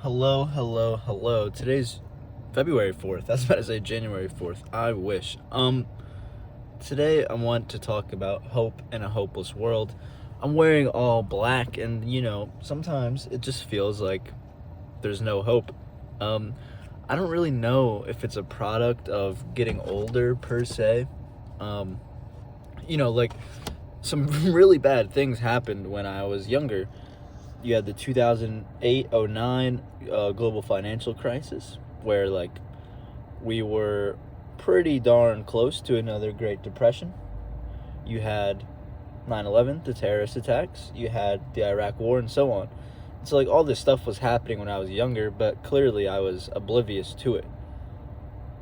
Hello, hello, hello. Today's February 4th. I was about to say January 4th. I wish. Today I want to talk about hope in a hopeless world. I'm wearing all black and sometimes it just feels like there's no hope. Um, I don't really know if it's a product of getting older per se. Um, like some really bad things happened when I was younger. You had the 2008-09 global financial crisis, where we were pretty darn close to another Great Depression. You had 9/11, the terrorist attacks. You had the Iraq War, and so on. So all this stuff was happening when I was younger, but clearly I was oblivious to it.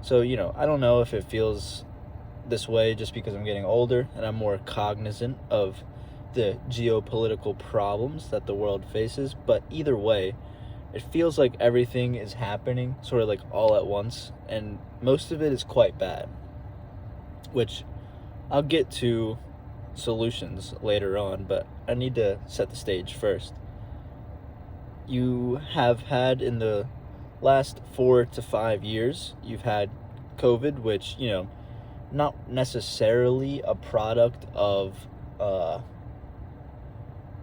So I don't know if it feels this way just because I'm getting older and I'm more cognizant of the geopolitical problems that the world faces, but either way, it feels like everything is happening sort of all at once, and most of it is quite bad, which I'll get to solutions later on, but I need to set the stage first. You have had in the last 4 to 5 years, you've had COVID, which, not necessarily a product of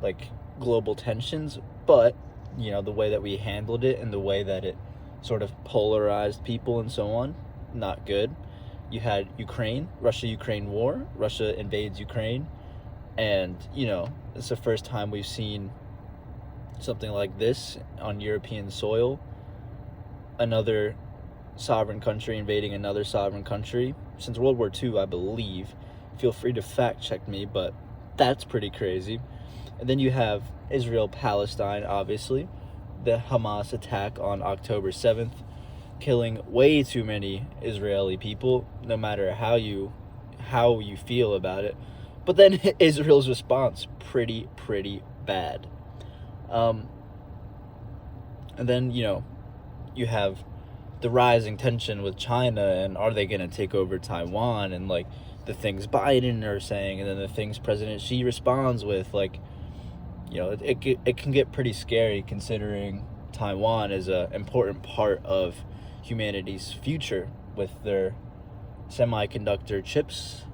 like global tensions, but the way that we handled it and the way that it sort of polarized people and so on, not good. You had Russia-Ukraine war. Russia invades Ukraine, and it's the first time we've seen something like this on European soil. Another sovereign country invading another sovereign country since World War II, I believe. Feel free to fact check me, but that's pretty crazy. And then you have Israel-Palestine, obviously. The Hamas attack on October 7th, killing way too many Israeli people, no matter how you feel about it. But then Israel's response, pretty bad. And then, you have the rising tension with China, and are they going to take over Taiwan, and the things Biden are saying, and then the things President Xi responds with, it can get pretty scary, considering Taiwan is an important part of humanity's future with their semiconductor chips,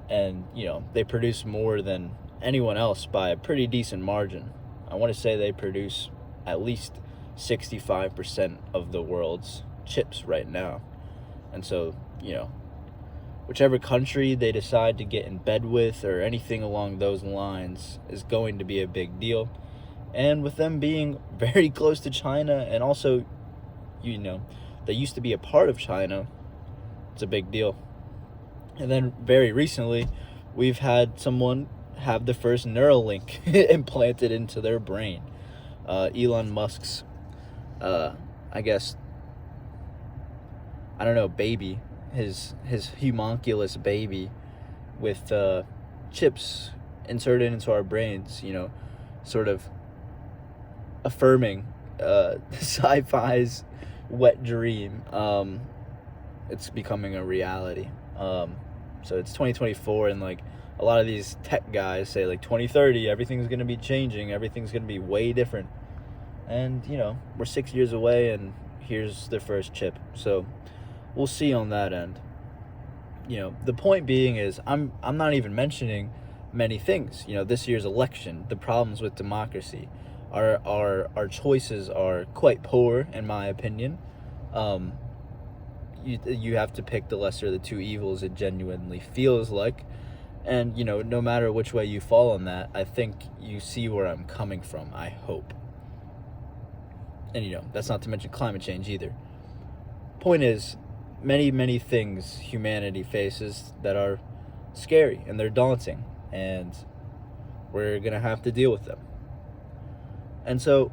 and they produce more than anyone else by a pretty decent margin. I want to say they produce at least 65% of the world's chips right now. And so, whichever country they decide to get in bed with or anything along those lines is going to be a big deal. And with them being very close to China, and also, they used to be a part of China, it's a big deal. And then very recently, we've had someone have the first Neuralink implanted into their brain. Elon Musk's, I guess, I don't know, baby, his homunculus baby with chips inserted into our brains, sort of affirming sci-fi's wet dream. It's becoming a reality. So it's 2024, and a lot of these tech guys say 2030 everything's going to be changing, everything's going to be way different. And we're 6 years away, and here's the first chip. So we'll see on that end. The point being is I'm not even mentioning many things. This year's election, the problems with democracy, our choices are quite poor, in my opinion. You have to pick the lesser of the two evils, it genuinely feels like. And no matter which way you fall on that, I think you see where I'm coming from, I hope. And that's not to mention climate change either. Point is, many things humanity faces that are scary, and they're daunting, and we're gonna have to deal with them. And so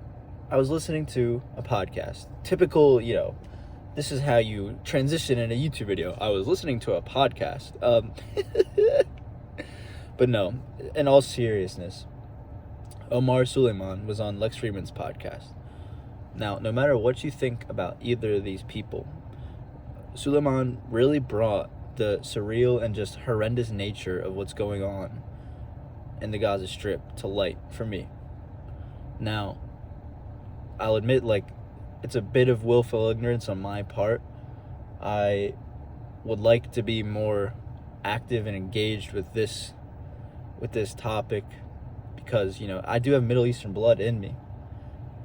I was listening to a podcast. Typical, this is how you transition in a YouTube video. I was listening to a podcast. But no, in all seriousness, Omar Suleiman was on Lex Fridman's podcast. Now, no matter what you think about either of these people, Suleiman really brought the surreal and just horrendous nature of what's going on in the Gaza Strip to light for me. Now, I'll admit, like, it's a bit of willful ignorance on my part. I would like to be more active and engaged with this topic because, I do have Middle Eastern blood in me.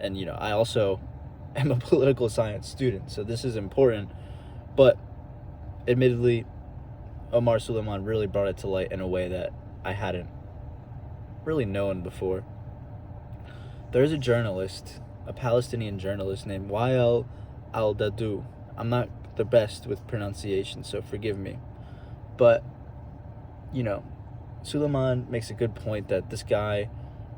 And, I also am a political science student, so this is important. But admittedly, Omar Suleiman really brought it to light in a way that I hadn't really known before. There's a journalist, a Palestinian journalist named Wael al-Dadu. I'm not the best with pronunciation, so forgive me. But, Suleiman makes a good point that this guy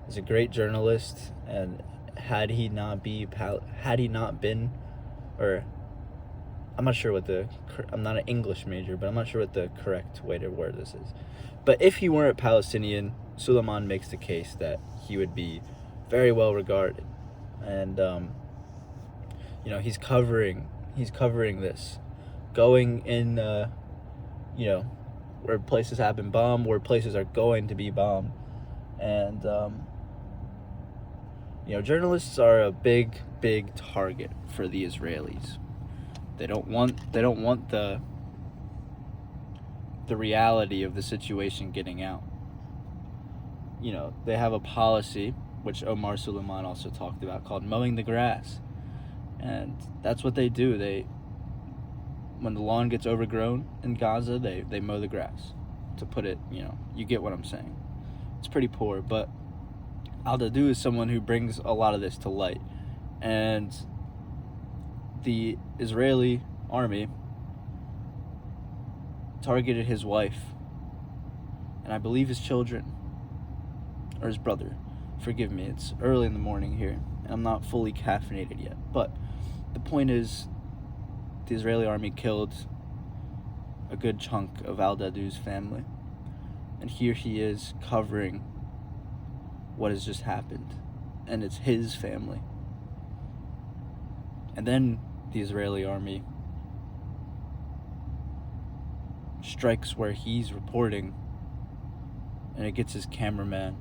is a great journalist, and had he not been, or I'm not sure I'm not an English major, but I'm not sure what the correct way to word this is. But if he weren't Palestinian, Suleiman makes the case that he would be very well regarded. And, he's covering this, going in, where places have been bombed, where places are going to be bombed. And, journalists are a big target for the Israelis. They don't want the reality of the situation getting out. They have a policy, which Omar Suleiman also talked about, called mowing the grass. And that's what they do. When the lawn gets overgrown in Gaza, they mow the grass. To put it, you get what I'm saying. It's pretty poor, but al-Dadu is someone who brings a lot of this to light. And the Israeli army targeted his wife, and I believe his children, or his brother. Forgive me, it's early in the morning here, and I'm not fully caffeinated yet. But the point is, the Israeli army killed a good chunk of al-Dadu's family. And here he is covering what has just happened. And it's his family. And then the Israeli army strikes where he's reporting, and it gets his cameraman,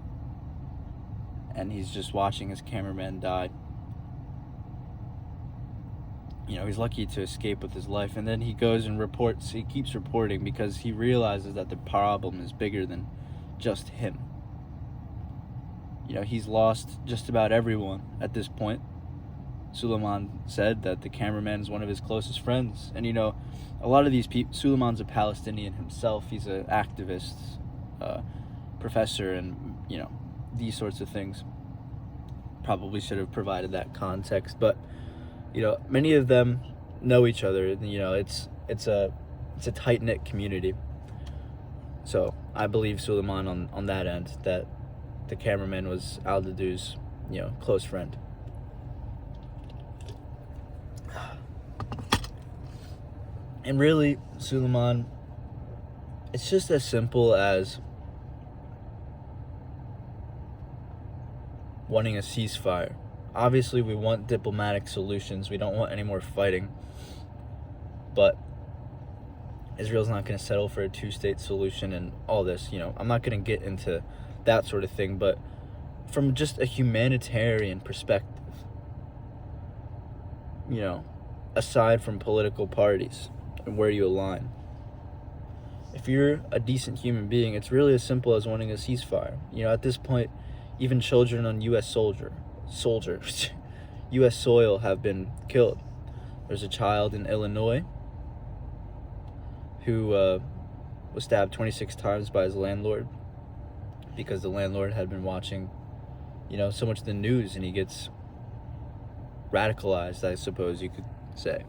and he's just watching his cameraman die. He's lucky to escape with his life, and then he goes and he keeps reporting because he realizes that the problem is bigger than just him. He's lost just about everyone at this point. Suleiman said that the cameraman is one of his closest friends. And, a lot of these people, Suleiman's a Palestinian himself. He's an activist, professor, and, these sorts of things. Probably should have provided that context. But, many of them know each other. It's a tight-knit community. So I believe Suleiman on that end, that the cameraman was al-Dadu's, close friend. And really, Suleiman, it's just as simple as wanting a ceasefire. Obviously, we want diplomatic solutions. We don't want any more fighting. But Israel's not going to settle for a two-state solution and all this. I'm not going to get into that sort of thing. But from just a humanitarian perspective, aside from political parties and where you align, if you're a decent human being, it's really as simple as wanting a ceasefire. At this point, even children on U.S. U.S. soil have been killed. There's a child in Illinois who was stabbed 26 times by his landlord because the landlord had been watching, so much of the news, and he gets radicalized, I suppose you could say.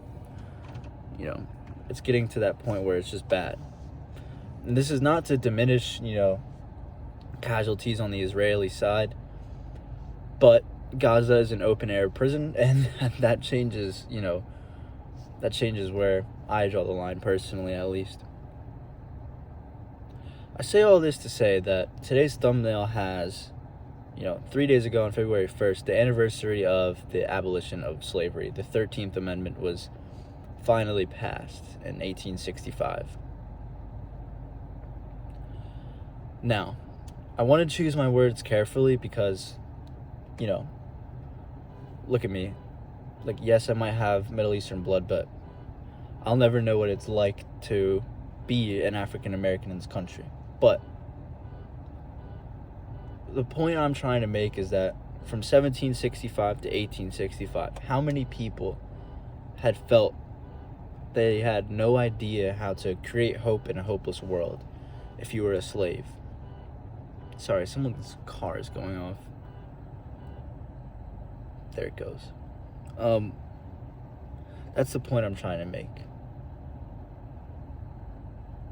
It's getting to that point where it's just bad. And this is not to diminish, casualties on the Israeli side, but Gaza is an open-air prison, and that changes, where I draw the line personally, at least. I say all this to say that today's thumbnail has, 3 days ago on February 1st, the anniversary of the abolition of slavery. The 13th Amendment was finally passed in 1865. Now, I want to choose my words carefully because, look at me. Like, yes, I might have Middle Eastern blood, but I'll never know what it's like to be an African American in this country. But the point I'm trying to make is that from 1765 to 1865, how many people had felt they had no idea how to create hope in a hopeless world if you were a slave? Sorry, someone's car is going off. There it goes. That's the point I'm trying to make.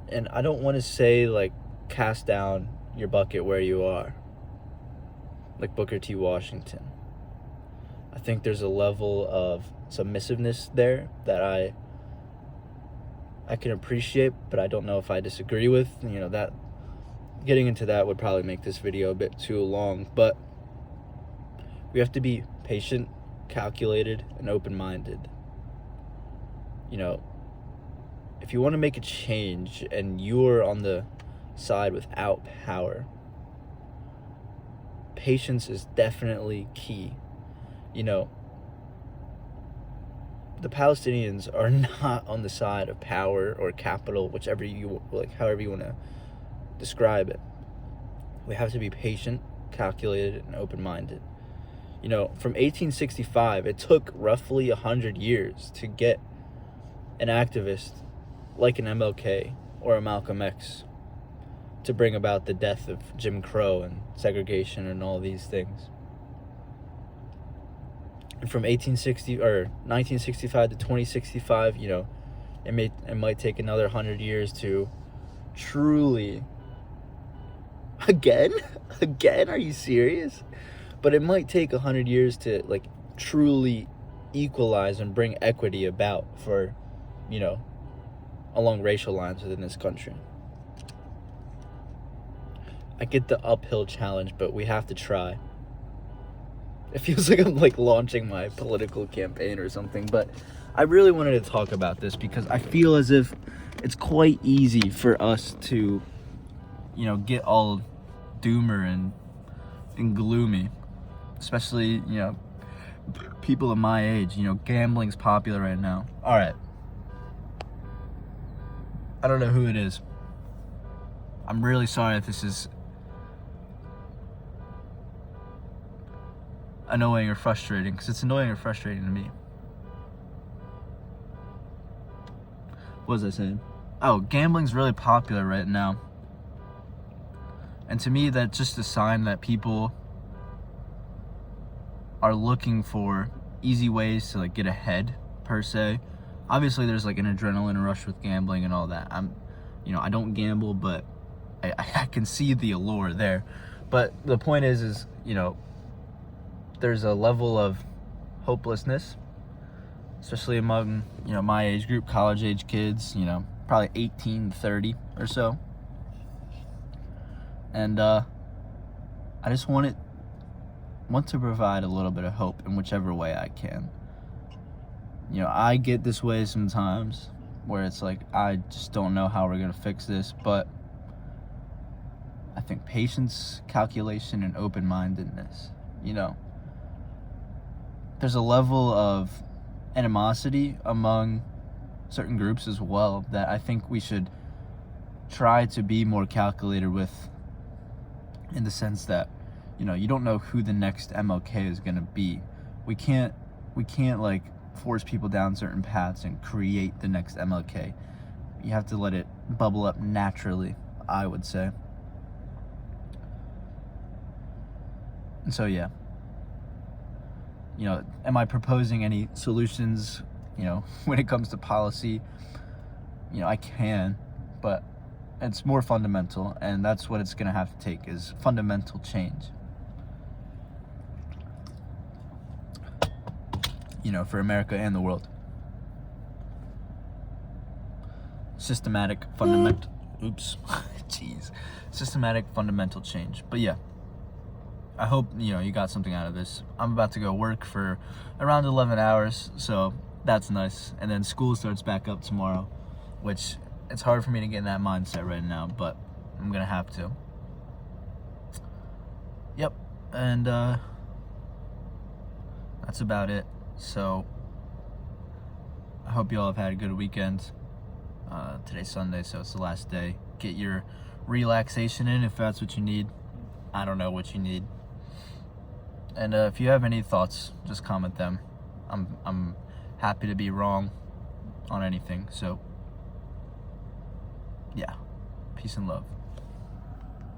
And I don't want to say, like, cast down your bucket where you are, like Booker T. Washington. I think there's a level of submissiveness there that I can appreciate, but I don't know if I disagree with. You know, that getting into that would probably make this video a bit too long, but we have to be patient, calculated, and open-minded. You know, if you want to make a change and you're on the side without power, patience is definitely key. You know, the Palestinians are not on the side of power or capital, whichever you like, however you want to describe it. We have to be patient, calculated, and open-minded. You know, from 1865, it took roughly 100 years to get an activist like an MLK or a Malcolm X to bring about the death of Jim Crow and segregation and all these things. And from 1965 to 2065, you know, it might take another 100 years to truly again, are you serious? But it might take 100 years to, like, truly equalize and bring equity about for, you know, along racial lines within this country. I get the uphill challenge, but we have to try. It feels like I'm, like, launching my political campaign or something, but I really wanted to talk about this because I feel as if it's quite easy for us to, you know, get all doomer and gloomy, especially, you know, people of my age. You know, gambling's popular right now. All right. I don't know who it is. I'm really sorry if this is annoying or frustrating, because it's annoying or frustrating to me. What was I saying? Oh, gambling's really popular right now. And to me, that's just a sign that people are looking for easy ways to, like, get ahead, per se. Obviously, there's, like, an adrenaline rush with gambling and all that. I don't gamble, but I can see the allure there. But the point is, you know, there's a level of hopelessness, especially among, you know, my age group, college age kids, you know, probably 18, 30 or so. And I just want to provide a little bit of hope in whichever way I can. You know, I get this way sometimes where it's like, I just don't know how we're going to fix this, but I think patience, calculation, and open-mindedness, you know, there's a level of animosity among certain groups as well that I think we should try to be more calculated with, in the sense that, you know, you don't know who the next MLK is going to be. We can't like force people down certain paths and create the next MLK. You have to let it bubble up naturally, I would say. And so, yeah. You know, am I proposing any solutions, you know, when it comes to policy? You know, I can, but it's more fundamental, and that's what it's going to have to take, is fundamental change. You know, for America and the world. Systematic, fundamental fundamental change. But yeah, I hope, you know, you got something out of this. I'm about to go work for around 11 hours, so that's nice. And then school starts back up tomorrow, which it's hard for me to get in that mindset right now, but I'm gonna have to. Yep. And that's about it. So I hope you all have had a good weekend. Today's Sunday, so it's the last day. Get your relaxation in if that's what you need. I don't know what you need. And if you have any thoughts, just comment them. I'm happy to be wrong on anything. So yeah, peace and love.